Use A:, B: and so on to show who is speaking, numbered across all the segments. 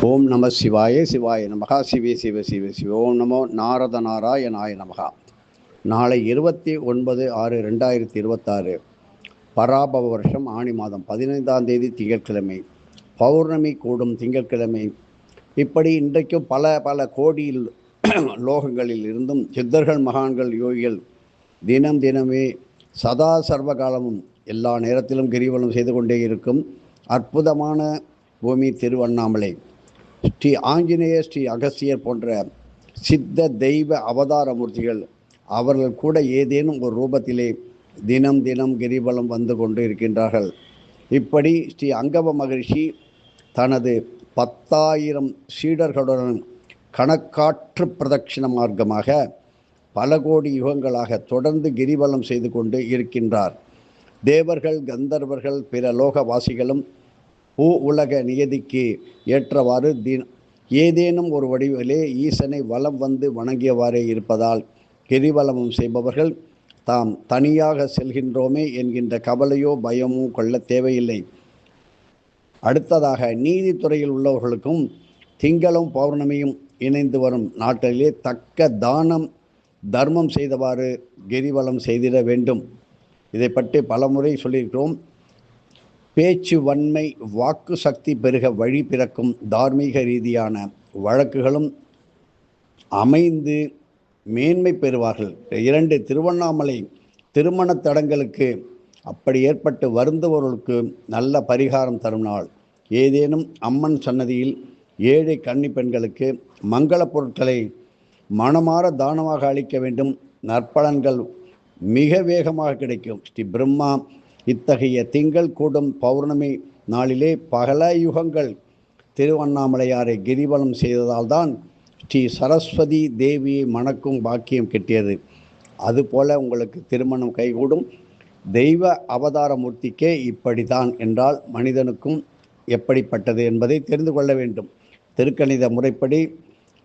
A: ஓம் நம சிவாய சிவாய நமகா சிவே சிவ சிவ சிவ. ஓம் நமோ நாரத நாராயணாய நமகா. நாளை 29/6/2026 பராபவ வருஷம் ஆணி மாதம் 15ஆம் தேதி திங்கட்கிழமை, பௌர்ணமி கூடும் திங்கட்கிழமை. இப்படி இன்றைக்கும் பல பல கோடியில் லோகங்களில் இருந்தும் சித்தர்கள், மகான்கள், யோகிகள் தினமே சதா சர்வகாலமும் எல்லா நேரத்திலும் கிரிவலம் செய்து கொண்டே இருக்கும் அற்புதமான பூமி திருவண்ணாமலை. ஸ்ரீ ஆஞ்சநேயர், ஸ்ரீ அகஸ்தியர் போன்ற சித்த தெய்வ அவதார மூர்த்திகள் அவர்கள் கூட ஏதேனும் ஒரு ரூபத்திலே தினம் கிரிவலம் வந்து கொண்டு இருக்கின்றார்கள். இப்படி ஸ்ரீ அங்கவ மகரிஷி தனது 10,000 சீடர்களுடன் கணக்காற்று பிரதட்சிண மார்க்கமாக பல கோடி யுகங்களாக தொடர்ந்து கிரிவலம் செய்து கொண்டு இருக்கின்றார். தேவர்கள், கந்தர்வர்கள், பிற லோகவாசிகளும் பூ உலக நியதிக்கு ஏற்றவாறு ஏதேனும் ஒரு வடிவிலே ஈசனை வலம் வந்து வணங்கியவாறே இருப்பதால் கிரிவலமும் செய்பவர்கள் தாம் தனியாக செல்கின்றோமே என்கின்ற கவலையோ பயமோ கொள்ள தேவையில்லை. அடுத்ததாக நீதித்துறையில் உள்ளவர்களுக்கும் திங்களும் பௌர்ணமியும் இணைந்து வரும் நாட்டிலே தக்க தானம் தர்மம் செய்தவாறு கிரிவலம் செய்திட வேண்டும். இதை பற்றி பலமுறை சொல்லியிருக்கிறோம். பேச்சு வன்மை, வாக்கு சக்தி பெருக வழி பிறக்கும் தார்மீக ரீதியான வழக்குகளும் அமைந்து மேன்மை பெறுவார்கள். 2 திருவண்ணாமலை திருமண தடங்களுக்கு அப்படி ஏற்பட்டு வருந்துபவர்களுக்கு நல்ல பரிகாரம் தரும் நாள். ஏதேனும் அம்மன் சன்னதியில் ஏழை கன்னி பெண்களுக்கு மங்கள பொருட்களை மனமாற தானமாக அளிக்க வேண்டும். நற்பலன்கள் மிக வேகமாக கிடைக்கும். ஸ்ரீ பிரம்மா இத்தகைய திங்கள் கூடும் பௌர்ணமி நாளிலே பல யுகங்கள் திருவண்ணாமலையாரை கிரிவலம் செய்ததால் தான் ஸ்ரீ சரஸ்வதி தேவியை மணக்கும் பாக்கியம் கிட்டியது. அதுபோல உங்களுக்கு திருமணம் கைகூடும். தெய்வ அவதார மூர்த்திக்கே இப்படித்தான் என்றால் மனிதனுக்கும் எப்படிப்பட்டது என்பதை தெரிந்து கொள்ள வேண்டும். திருக்கணித முறைப்படி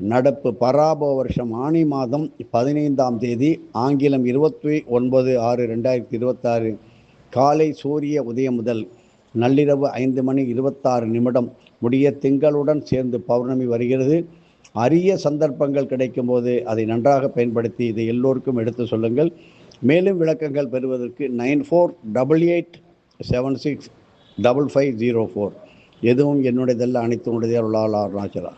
A: நடப்பு பராபவ வருஷம் ஆணி மாதம் 15ஆம் தேதி, ஆங்கிலம் 29/6/2026 காலை சூரிய உதயம் முதல் நள்ளிரவு 5:26 முடிய திங்களுடன் சேர்ந்து பௌர்ணமி வருகிறது. அரிய சந்தர்ப்பங்கள் கிடைக்கும் போது அதை நன்றாக பயன்படுத்தி இதை எல்லோருக்கும் எடுத்து சொல்லுங்கள். மேலும் விளக்கங்கள் பெறுவதற்கு 9488765504. எதுவும் என்னுடையதல்ல, அனைத்து உடையதே அருளால் அருணாச்சலா.